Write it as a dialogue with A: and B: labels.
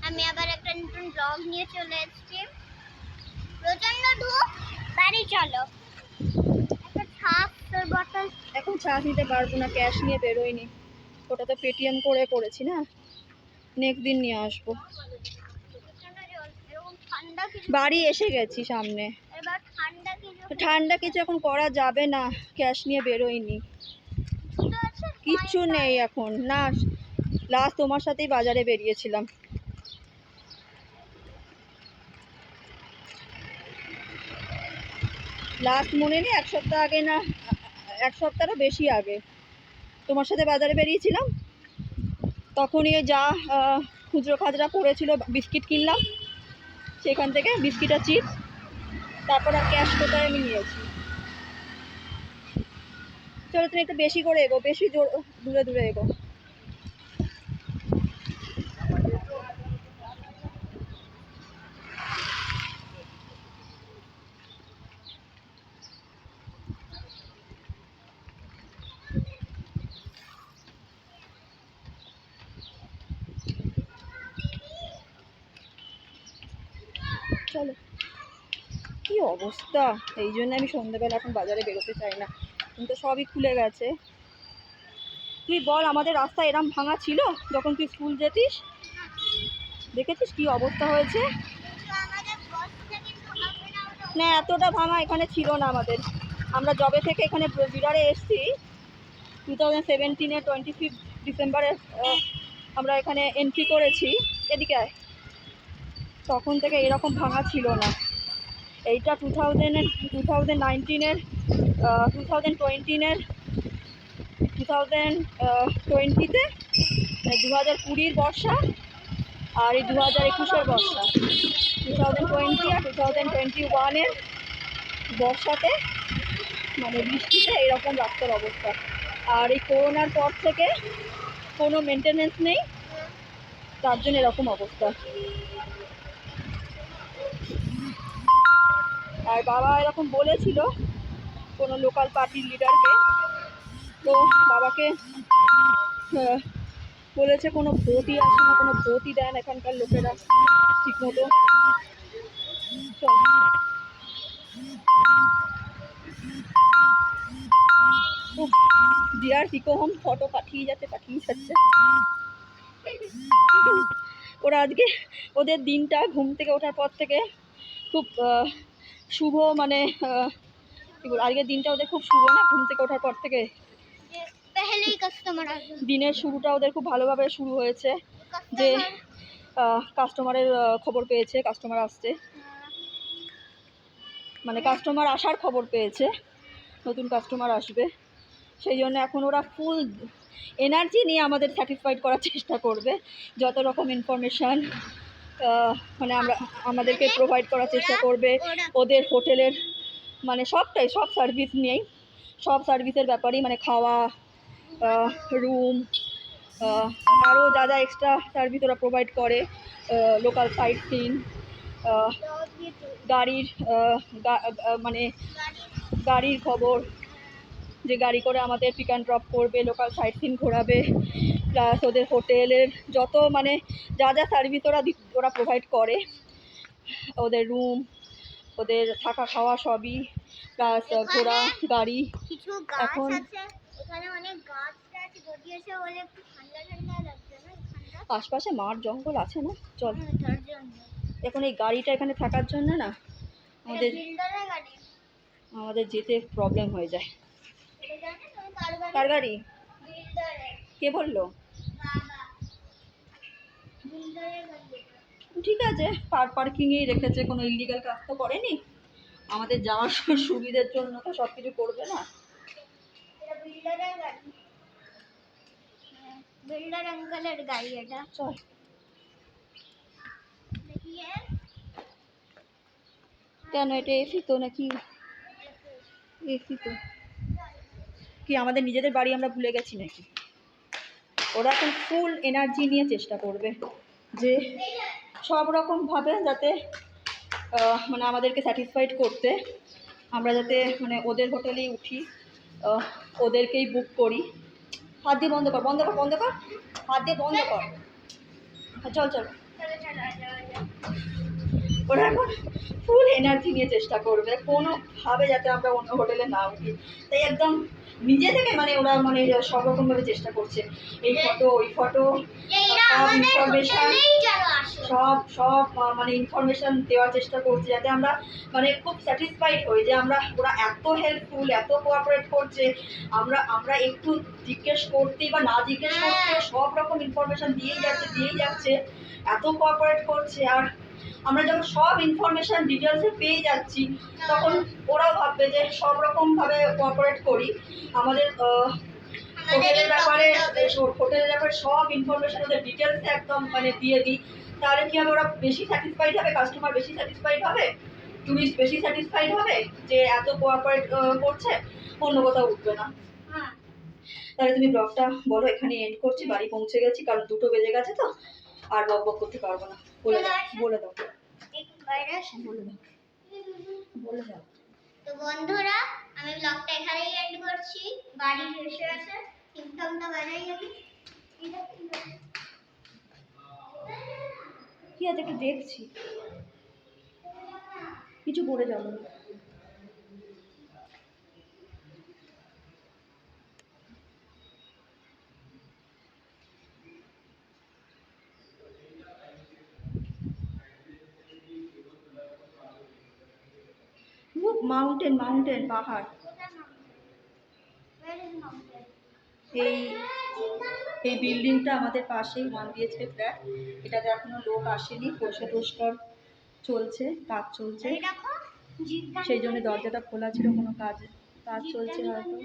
A: আমি আবার একটা নতুন ব্লগ নিয়ে চলে এসেছি। প্রচন্ড ধূপ, বাড়ি চলো। একটা ছাপ তোর বোতল।
B: এখন ছাপ নিতে পারবো না, ক্যাশ নিয়ে বেরোয়নি। ওটা তো পেটিএম করে করেছি না, নেক্সট দিন নিয়ে আসবো। বাড়ি এসে গেছি সামনে।
A: এবার
B: ঠান্ডা কিছু এখন করা যাবে না, ক্যাশ নিয়ে বেরোয়নি, কিচ্ছু নেই এখন না। লাস্ট তোমার সাথেই বাজারে বেরিয়েছিলাম। লাস্ট মনে নেই, 1 সপ্তাহ আগে না, 1 সপ্তাহেরও বেশি আগে তোমার সাথে বাজারে বেরিয়েছিলাম। তখনই যা খুচরো খাজরা পড়েছিল, বিস্কিট কিনলাম সেখান থেকে, বিস্কিট আর চিপস। তারপর আর ক্যাশ কোথায় আমি নিয়েছি। চলো তুমি একটু বেশি করে এগো, বেশি দূরে দূরে এগো। চলো, কি অবস্থা! এই জন্য আমি সন্ধ্যেবেলা এখন বাজারে বেরোতে চাই না, কিন্তু সবই খুলে গেছে। তুই বল, আমাদের রাস্তা এরম ভাঙা ছিল যখন তুই স্কুল যেতিস? দেখেছিস কি অবস্থা হয়েছে? না, এতটা ভাঙা এখানে ছিল না আমাদের। আমরা জবে থেকে এখানে বিরারে এসছি 2017-এর 25 ডিসেম্বরে আমরা এখানে এন্ট্রি করেছি। এদিকে আয়। তখন থেকে এরকম ভাঙা ছিল না। এইটা 2019-এর 2020-এর 2020-তে 2020-র বর্ষা, আর এই 2021-এর বর্ষা। 2020 আর 2021-এর বর্ষাতে মানে বৃষ্টিতে এরকম রাস্তার অবস্থা। আর এই করোনার পর থেকে কোনো মেনটেনেন্স নেই, তার জন্য এরকম অবস্থা। আর বাবা এরকম বলেছিল কোনো লোকাল পার্টির লিডারকে, তো বাবাকে বলেছে কোনো ভোটই আসে না, কোনো ভোটই দেয় না এখানকার লোকেরা ঠিক মতো। ডিয়ার টিকো হোম ফটো পাঠিয়ে যাচ্ছে। ওরা আজকে ওদের দিনটা ঘুম থেকে ওঠার পর থেকে খুব শুভ, মানে কি বল, আজকের দিনটা ওদের খুব শুভ না? ঘুম থেকে ওঠার পর থেকে দিনের শুরুটা ওদের খুব ভালোভাবে শুরু হয়েছে, যে কাস্টমারের খবর পেয়েছে, কাস্টমার আসছে, মানে কাস্টমার আসার খবর পেয়েছে, নতুন কাস্টমার আসবে। সেই জন্য এখন ওরা ফুল এনার্জি নিয়ে আমাদের স্যাটিসফাইড করার চেষ্টা করবে। যত রকম ইনফরমেশান মানে আমাদেরকে প্রোভাইড করার চেষ্টা করবে। ওদের হোটেলের মানে সবটাই, সব সার্ভিস নিয়েই, সব সার্ভিসের ব্যাপারেই, মানে খাওয়া, রুম, আরও যা যা এক্সট্রা সার্ভিস ওরা প্রোভাইড করে, লোকাল সাইট সিন, গাড়ির মানে গাড়ির খবর, যে গাড়ি করে আমাদের পিক অ্যান্ড ড্রপ করবে, লোকাল সাইট সিন ঘোরাবে, প্লাস ওদের হোটেলের যত মানে যা যা সার্ভিস ওরা প্রোভাইড করে, ওদের রুম, ওদের থাকা খাওয়া সবই, প্লাস ঘোরা গাড়ি। এখন আশপাশে মাঠ জঙ্গল আছে না, চল। এখন এই গাড়িটা এখানে থাকার জন্য না আমাদের যেতে প্রবলেম হয়ে যায়। কার গাড়ি? কে বললো? ঠিক আছে, পার্কিংয়েই রেখেছে, কোনো ইলিগাল কাজ তো করেনি। আমাদের যাওয়ার সুবিধার জন্য তো সব কিছু করবে না।
A: বিল্ডার আঙ্কেলের গাড়ি এটা।
B: চল। কেন এটা এসি তো নাকি? এসি তো। কি আমাদের নিজেদের বাড়ি আমরা ভুলে গেছি নাকি? ওরা এখন ফুল এনার্জি নিয়ে চেষ্টা করবে যে সব রকমভাবে যাতে মানে আমাদেরকে স্যাটিসফাইড করতে, আমরা যাতে মানে ওদের হোটেলেই উঠি, ওদেরকেই বুক করি। হাত দিয়ে বন্ধ কর, হাত দিয়ে বন্ধ কর। চল চল। ওরা এখন ফুল এনার্জি নিয়ে চেষ্টা করবে কোনোভাবে যাতে আমরা অন্য হোটেলে না উঠি, তাই একদম নিজে থেকে মানে ওরা মানে সব রকমভাবে চেষ্টা করছে, এই ফটো ওই ফটো সব ইনফরমেশান সব সব মানে ইনফরমেশান দেওয়ার চেষ্টা করছে যাতে আমরা মানে খুব স্যাটিসফাইড হই যে আমরা ওরা এত হেল্পফুল এত কোঅপারেট করছে, আমরা আমরা একটু জিজ্ঞেস করতেই বা না জিজ্ঞেস করতে সব রকম ইনফরমেশান দিয়েই যাচ্ছে, এত কোঅপারেট করছে। আর আমরা যখন সব ইনফরমেশান ডিটেলসে পেয়ে যাচ্ছি তখন ওরাও ভাববে যে সব রকমভাবে কোঅপারেট করি, আমাদের হোটেলের ব্যাপারে সব ইনফরমেশান ওদের ডিটেলসে একদম মানে দিয়ে দিই, তাহলে কি হবে ওরা বেশি স্যাটিসফাইড হবে, কাস্টমার বেশি স্যাটিসফাইড হবে, টুরিস্ট বেশি স্যাটিসফাইড হবে যে এত কোঅপারেট করছে, অন্য কোথাও উঠবে না। তাহলে তুমি ব্লগটা বলো, এখানে এন্ড করছি, বাড়ি পৌঁছে গেছি কারণ 2টো বেজে গেছে তো আর বক করতে পারবো না। বলে দাও বলে দাও বলে দাও।
A: তো বন্ধুরা আমি ব্লগটা এখানেই এন্ড করছি, বাড়ি এসে আছে ইনকামটা বানাই আমি
B: কি আছে একটু দেখছি, কিছু বলে যাবো না। মাউন্টেন মাউন্টেন পাহাড়, এই এই বিল্ডিংটা আমাদের পাশেই 1 BHK ফ্ল্যাট, এটাতে এখনো লোক আসেনি, পরিষ্কার চলছে, কাজ চলছে, সেই জন্য দরজাটা খোলা ছিল, কোনো কাজ চলছে হয়তো।